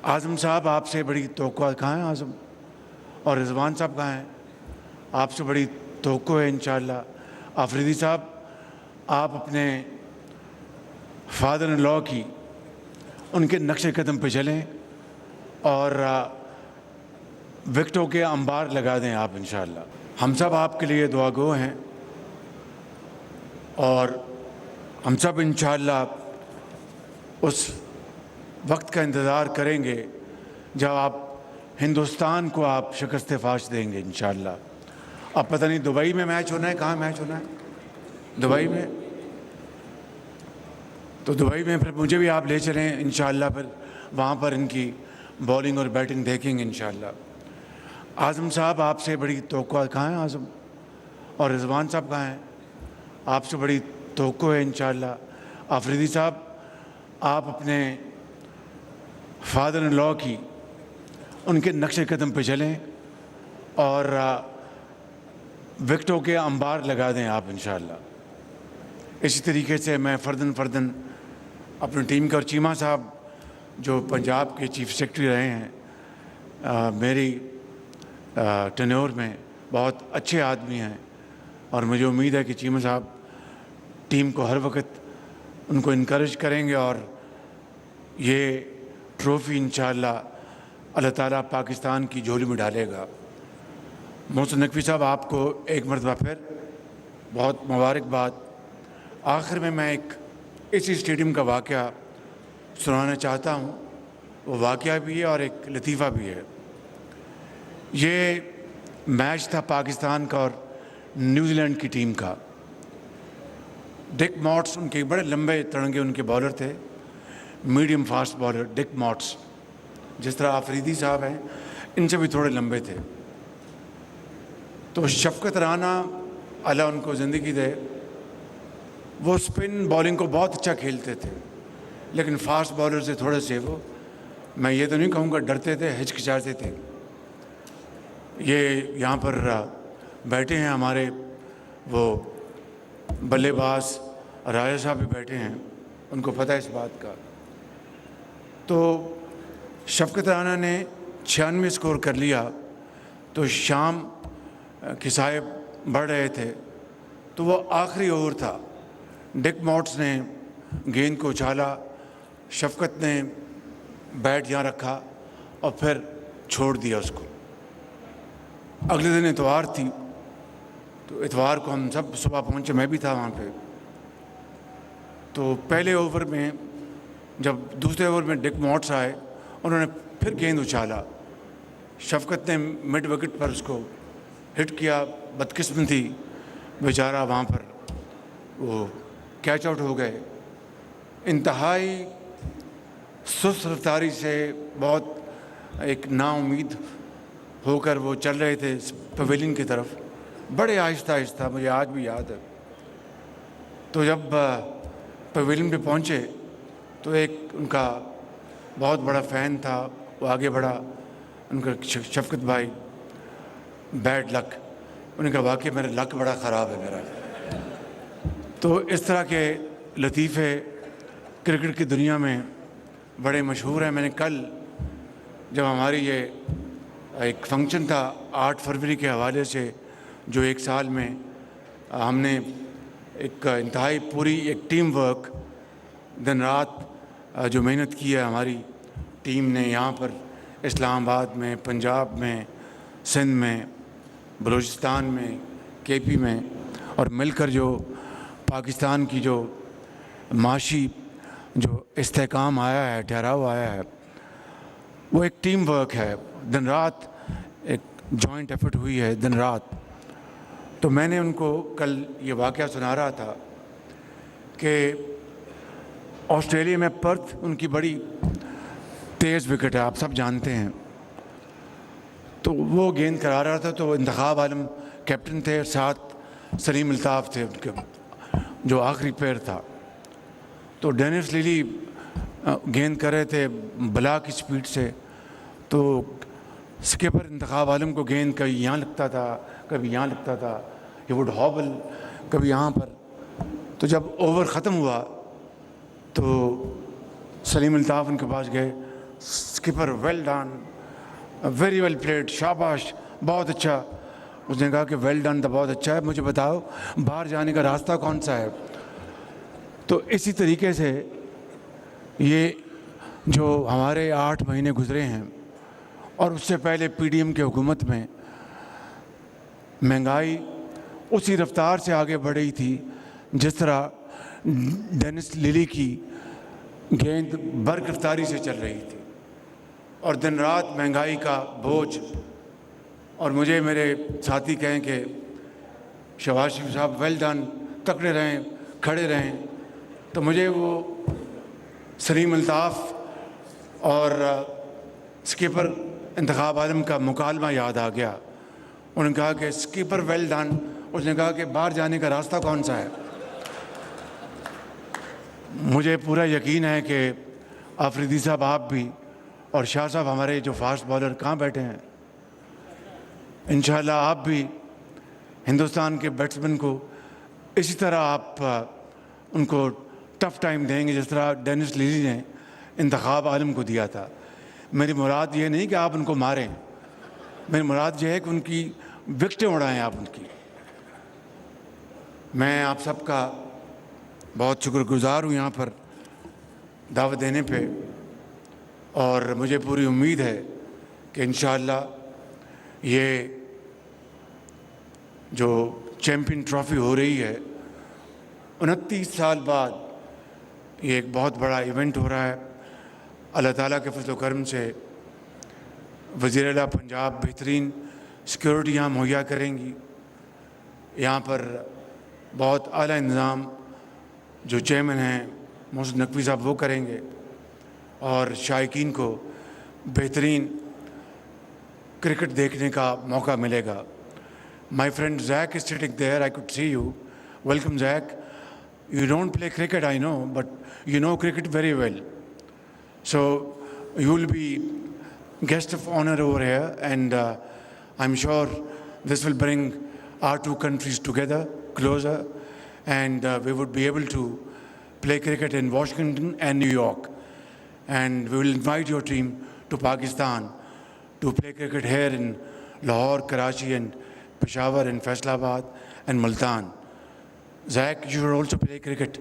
आज़म साहब आपसे बड़ी तवक्को कहाँ हैं आज़म और रिजवान साहब कहाँ हैं? आपसे बड़ी तवक्को है इंशाअल्लाह। आफरीदी साहब आप अपने फादर इन लॉ की उनके नक्शे कदम पे चलें और विकटों के अंबार लगा दें आप इंशाअल्लाह। हम सब आपके लिए दुआगो हैं और हम सब इंशाअल्लाह उस वक्त का इंतज़ार करेंगे जब आप हिंदुस्तान को आप शिकस्त फाश देंगे इंशाअल्लाह। अब पता नहीं दुबई में मैच होना है, कहाँ मैच होना है? दुबई में। तो दुबई में फिर मुझे भी आप ले चलें इंशाअल्लाह, फिर वहाँ पर इनकी बॉलिंग और बैटिंग देखेंगे इंशाअल्लाह। आज़म साहब आपसे बड़ी तवक्को कहाँ हैं आज़म और रिजवान साहब कहाँ हैं? आपसे बड़ी तवक्को है इंशाअल्लाह। आफरीदी साहब आप अपने फादर इन लॉ की उनके नक्शे कदम पे चलें और विकटों के अंबार लगा दें आप इंशाअल्लाह। इसी तरीके से मैं फ़र्दन अपनी टीम का, और चीमा साहब जो पंजाब के चीफ सेक्रेटरी रहे हैं मेरी टेन्योर में, बहुत अच्छे आदमी हैं और मुझे उम्मीद है कि चीमा साहब टीम को हर वक्त उनको इनकरेज करेंगे और ये ट्रॉफ़ी इंशाअल्लाह अल्लाह ताला पाकिस्तान की झोली में डालेगा। मोहसिन नकवी साहब आपको एक मरतबा फिर बहुत मुबारकबाद। आखिर में मैं एक इसी स्टेडियम का वाक़या सुनाना चाहता हूँ। वो वाक़या भी है और एक लतीफ़ा भी है। ये मैच था पाकिस्तान का और न्यूजीलैंड की टीम का। डिक मॉट्स उनके बड़े लंबे तिरंगे उनके बॉलर थे, मीडियम फास्ट बॉलर डिक मॉट्स, जिस तरह आफरीदी साहब हैं इनसे भी थोड़े लंबे थे। तो शफकत राना अल्लाह उनको ज़िंदगी दे, वो स्पिन बॉलिंग को बहुत अच्छा खेलते थे, लेकिन फास्ट बॉलर से थोड़े से वो, मैं ये तो नहीं कहूँगा डरते थे, हिचकिचाते थे। ये यहाँ पर बैठे हैं हमारे वो बल्लेबाज राजा साहब भी बैठे हैं, उनको पता है इस बात का। तो शफकत राना ने 96 स्कोर कर लिया, तो शाम के साहब बढ़ रहे थे, तो वो आखिरी ओवर था। डिक मॉट्स ने गेंद को उछाला, शफकत ने बैट यहाँ रखा और फिर छोड़ दिया उसको। अगले दिन इतवार थी, तो इतवार को हम सब सुबह पहुँचे, मैं भी था वहाँ पे। तो पहले ओवर में जब दूसरे ओवर में डिक मॉट्स आए, उन्होंने फिर गेंद उछाला, शफकत ने मिड विकेट पर उसको हिट किया। बदकिस्मती बेचारा वहाँ पर वो कैच आउट हो गए। इंतहाई सुस्त रफ्तारी से बहुत एक नाउम्मीद होकर वो चल रहे थे पवेलियन की तरफ, बड़े आहिस्ता आहिस्ता, मुझे आज भी याद है। तो जब पवेलियन पे पहुँचे तो एक उनका बहुत बड़ा फ़ैन था, वो आगे बढ़ा, उनका शफकत भाई बैड लक, उन्होंने कहा वाकई मेरा लक बड़ा ख़राब है मेरा। तो इस तरह के लतीफ़े क्रिकेट की दुनिया में बड़े मशहूर हैं। मैंने कल जब हमारी ये एक फंक्शन था 8 फरवरी के हवाले से, जो एक साल में हमने एक इंतहाई पूरी एक टीम वर्क, दिन रात जो मेहनत की है हमारी टीम ने यहाँ पर इस्लामाबाद में, पंजाब में, सिंध में, बलूचिस्तान में, केपी में, और मिलकर जो पाकिस्तान की जो माशी जो इस्तेहकाम आया है, ठहराव आया है, वो एक टीम वर्क है। दिन रात एक जॉइंट एफर्ट हुई है, दिन रात। तो मैंने उनको कल ये वाक़या सुना रहा था कि ऑस्ट्रेलिया में पर्थ उनकी बड़ी तेज़ विकेट है, आप सब जानते हैं। तो वो गेंद करा रहा था, तो इंतखाब आलम कैप्टन थे, साथ सलीम अल्ताफ़ थे उनके, जो आखिरी पैर था। तो डेनिस लिली गेंद कर रहे थे बला की स्पीड से, तो स्किपर इंतखाब आलम को गेंद कभी यहाँ लगता था, कभी यहाँ लगता था, ये वुड हॉबल कभी यहाँ पर। तो जब ओवर ख़त्म हुआ तो सलीम अल्ताफ़ उनके पास गए, skipper well done, very well played, शाबाश, बहुत अच्छा। उसने कहा कि वेल डन तो बहुत अच्छा है, मुझे बताओ बाहर जाने का रास्ता कौन सा है। तो इसी तरीके से ये जो हमारे 8 महीने गुजरे हैं और उससे पहले पीडीएम की हुकूमत में महंगाई उसी रफ्तार से आगे बढ़ रही थी जिस तरह डेनिस लिली की गेंद बरकफ्तारी से चल रही थी, और दिन रात महंगाई का बोझ। और मुझे मेरे साथी कहें कि शहबाज शरीफ साहब वेल डन, तकड़े रहें, खड़े रहें, तो मुझे वो सलीम अल्ताफ़ और स्कीपर इंतखाब आलम का मुकालमा याद आ गया। उन्होंने कहा कि स्कीपर वेल डन, उसने कहा कि बाहर जाने का रास्ता कौन सा है। मुझे पूरा यकीन है कि आफरीदी साहब आप भी और शाह साहब हमारे जो फास्ट बॉलर कहाँ बैठे हैं, इंशाल्लाह आप भी हिंदुस्तान के बैट्समैन को इसी तरह आप उनको टफ़ टाइम देंगे जिस तरह डेनिस लिली ने इंतखाब आलम को दिया था। मेरी मुराद ये नहीं कि आप उनको मारें, मेरी मुराद ये है कि उनकी विकेटें उड़ाएं आप उनकी। मैं आप सबका बहुत शुक्रगुज़ार हूँ यहाँ पर दावत देने पे, और मुझे पूरी उम्मीद है कि इंशाअल्लाह ये जो चैम्पियन ट्रॉफ़ी हो रही है 29 साल बाद ये एक बहुत बड़ा इवेंट हो रहा है। अल्लाह ताला के फज़ल व करम से वज़ीर आला पंजाब बेहतरीन सिक्योरिटी यहाँ मुहैया करेंगी। यहाँ पर बहुत आला इंतज़ाम जो चेयरमैन हैं मोहसिन नकवी साहब वो करेंगे, और शायकीन को बेहतरीन क्रिकेट देखने का मौका मिलेगा। My friend Zach is sitting there, I could see you. Welcome, Zach. You don't play cricket, I know, but you know cricket very well. So you will be guest of honor over here, and I'm sure this will bring our two countries together, closer, and we would be able to play cricket in Washington and New York. And we will invite your team to Pakistan to play cricket here in Lahore, Karachi, and Peshawar, and Faisalabad, and Multan. Zach, you should also play cricket